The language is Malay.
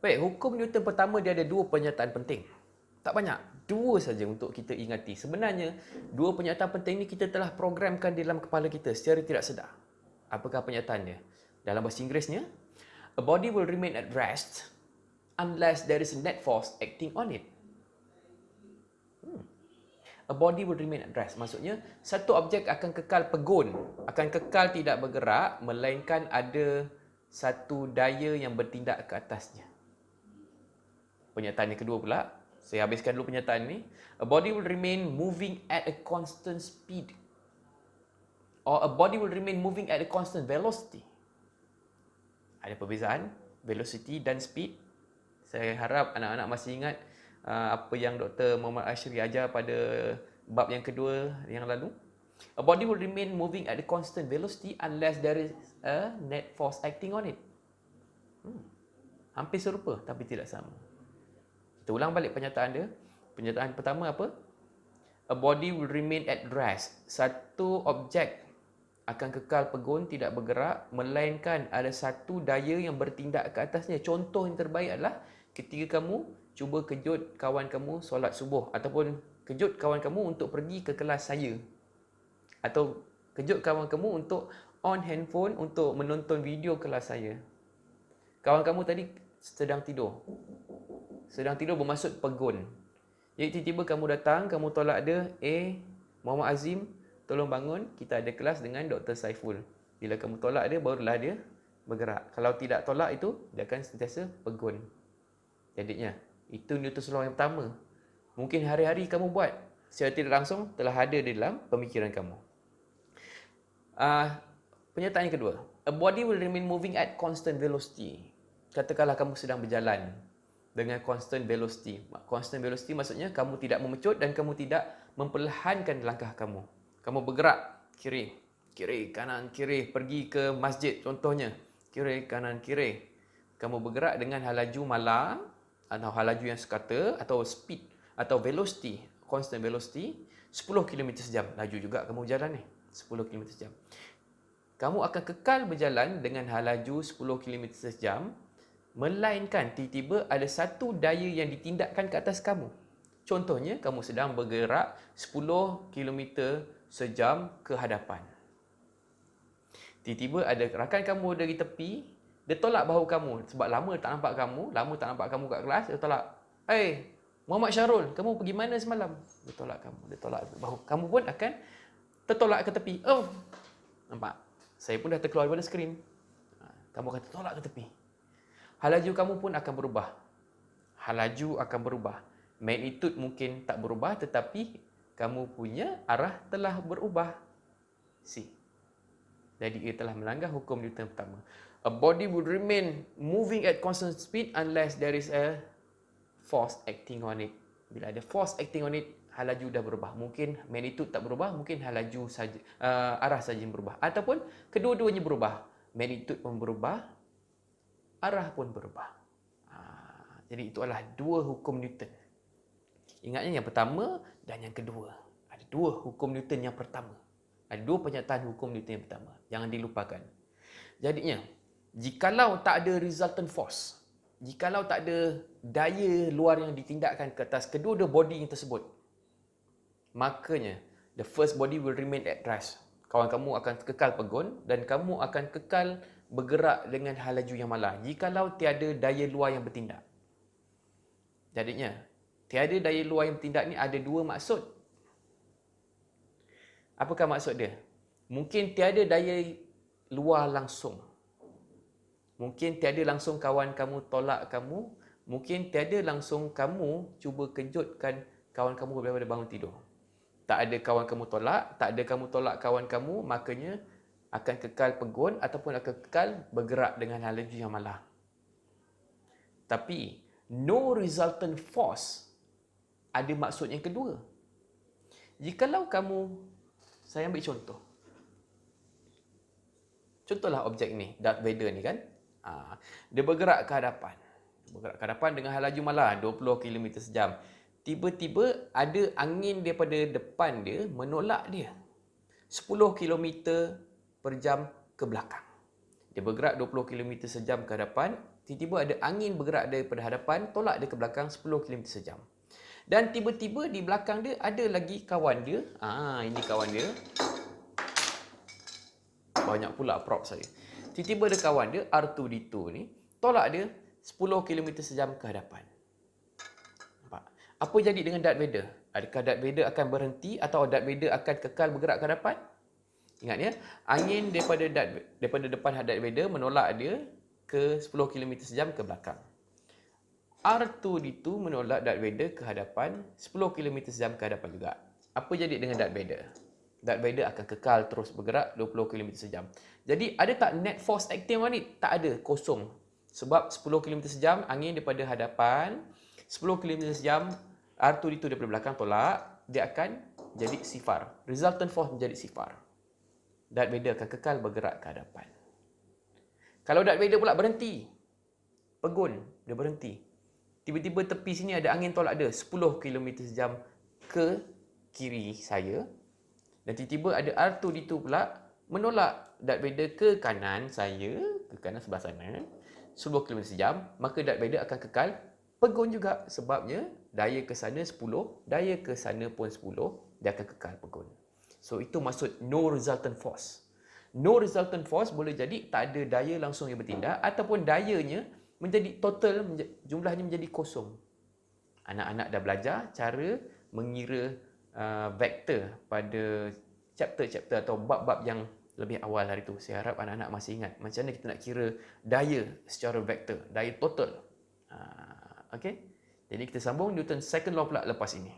Baik, hukum Newton pertama dia ada dua pernyataan penting. Tak banyak, dua saja untuk kita ingati. Sebenarnya, dua pernyataan penting ni kita telah programkan dalam kepala kita secara tidak sedar. Apakah pernyataannya? Dalam bahasa Inggerisnya, a body will remain at rest unless there is a net force acting on it. A body will remain at rest. Maksudnya, satu objek akan kekal pegun, akan kekal tidak bergerak, melainkan ada satu daya yang bertindak ke atasnya. Pernyataan yang kedua pula, saya habiskan dulu pernyataan ni. A body will remain moving at a constant speed. Or a body will remain moving at a constant velocity. Ada perbezaan velocity dan speed. Saya harap anak-anak masih ingat apa yang Dr. Muhammad Ashri ajar pada bab yang kedua yang lalu. A body will remain moving at a constant velocity unless there is a net force acting on it. Hampir serupa tapi tidak sama. Kita ulang balik pernyataan dia. Pernyataan pertama apa? A body will remain at rest. Satu objek akan kekal pegun, tidak bergerak, melainkan ada satu daya yang bertindak ke atasnya. Contoh yang terbaik adalah ketika kamu cuba kejut kawan kamu solat subuh, ataupun kejut kawan kamu untuk pergi ke kelas saya, atau kejut kawan kamu untuk on handphone untuk menonton video kelas saya. Kawan kamu tadi sedang tidur bermaksud pegun. Jadi tiba-tiba kamu datang, kamu tolak dia, Muhammad Azim, tolong bangun, kita ada kelas dengan Dr. Saiful. Bila kamu tolak dia, barulah dia bergerak. Kalau tidak tolak itu, dia akan sentiasa pegun. Jadinya, itu Newton's Law yang pertama. Mungkin hari-hari kamu buat, secara tidak langsung telah ada di dalam pemikiran kamu. Pernyataan yang kedua, a body will remain moving at constant velocity. Katakanlah kamu sedang berjalan dengan constant velocity. Constant velocity maksudnya kamu tidak memecut dan kamu tidak memperlahankan langkah kamu. Kamu bergerak kiri, kanan, kiri, pergi ke masjid contohnya. Kiri, kanan, kiri. Kamu bergerak dengan halaju malang atau halaju yang sekata atau speed atau velocity, constant velocity 10 km sejam. Laju juga kamu berjalan ni, 10 km sejam. Kamu akan kekal berjalan dengan halaju 10 km sejam, melainkan tiba-tiba ada satu daya yang ditindakkan ke atas kamu. Contohnya, kamu sedang bergerak 10 km sejam ke hadapan. Tiba-tiba ada rakan kamu dari tepi, dia tolak bahu kamu. Sebab lama tak nampak kamu kat kelas, dia tolak. Muhammad Syarul, kamu pergi mana semalam? Dia tolak bahu. Kamu pun akan tertolak ke tepi. Nampak? Saya pun dah terkeluar daripada skrin. Kamu akan tertolak ke tepi. Halaju kamu pun akan berubah. Magnitude mungkin tak berubah, tetapi kamu punya arah telah berubah. Jadi ia telah melanggar hukum Newton pertama. A body would remain moving at constant speed unless there is a force acting on it. Bila ada force acting on it, halaju dah berubah. Mungkin magnitude tak berubah, mungkin halaju saja, arah saja yang berubah. Ataupun kedua-duanya berubah. Magnitude pun berubah, arah pun berubah. Jadi itu adalah dua hukum Newton. Ingatnya yang pertama dan yang kedua. Ada dua hukum Newton yang pertama. Ada dua pernyataan hukum Newton yang pertama. Jangan dilupakan. Jadinya, jikalau tak ada resultant force, jikalau tak ada daya luar yang ditindakkan ke atas kedua-dua body yang tersebut, makanya the first body will remain at rest. Kawan kamu akan kekal pegun dan kamu akan kekal bergerak dengan halaju yang malang jikalau tiada daya luar yang bertindak. Jadinya, tiada daya luar yang bertindak ni ada dua maksud. Apakah maksud dia? Mungkin tiada daya luar langsung. Mungkin tiada langsung kawan kamu tolak kamu. Mungkin tiada langsung kamu cuba kejutkan kawan kamu daripada bangun tidur. Tak ada kawan kamu tolak, tak ada kamu tolak kawan kamu, makanya akan kekal pegun ataupun akan kekal bergerak dengan halaju yang malang. Tapi, no resultant force ada maksud yang kedua. Jikalau kamu, saya ambil contoh. Contohlah objek ni, Darth Vader ni kan. Dia bergerak ke hadapan. Dengan halaju malang 20 km sejam. Tiba-tiba ada angin daripada depan dia menolak dia 10 km per jam ke belakang. Dia bergerak 20 km sejam ke hadapan, tiba-tiba ada angin bergerak daripada hadapan, tolak dia ke belakang 10 km sejam. Dan tiba-tiba di belakang dia ada lagi kawan dia. Ini kawan dia. Banyak pula prop saya. Tiba-tiba ada kawan dia, R2D2 ni, tolak dia 10 km sejam ke hadapan. Nampak? Apa jadi dengan Darth Vader? Adakah Darth Vader akan berhenti atau Darth Vader akan kekal bergerak ke hadapan? Ingat ya, angin daripada depan Darth Vader menolak dia ke 10 km sejam ke belakang. R2D2 menolak Darth Vader ke hadapan 10 km sejam ke hadapan juga. Apa jadi dengan Darth Vader? Darth Vader akan kekal terus bergerak 20 km sejam. Jadi ada tak net force acting on it? Tak ada, kosong. Sebab 10 km sejam angin daripada hadapan, 10 km sejam R2D2 daripada belakang tolak, dia akan jadi sifar. Resultant force menjadi sifar. Darth Vader akan kekal bergerak ke hadapan. Kalau Darth Vader pula berhenti, pegun, dia berhenti. Tiba-tiba tepi sini ada angin tolak dia 10 km sejam ke kiri saya. Dan tiba-tiba ada R2D2 pula menolak Darth Vader ke kanan saya, ke kanan sebelah sana, 10 km sejam, maka Darth Vader akan kekal pegun juga. Sebabnya daya ke sana 10, daya ke sana pun 10, dia akan kekal pegun. So itu maksud no resultant force. No resultant force boleh jadi tak ada daya langsung yang bertindak ataupun dayanya menjadi total, jumlahnya menjadi kosong. Anak-anak dah belajar cara mengira vektor pada chapter-chapter atau bab-bab yang lebih awal hari tu. Saya harap anak-anak masih ingat macam mana kita nak kira daya secara vektor, daya total. Okay? Jadi kita sambung Newton's second law pula lepas ini.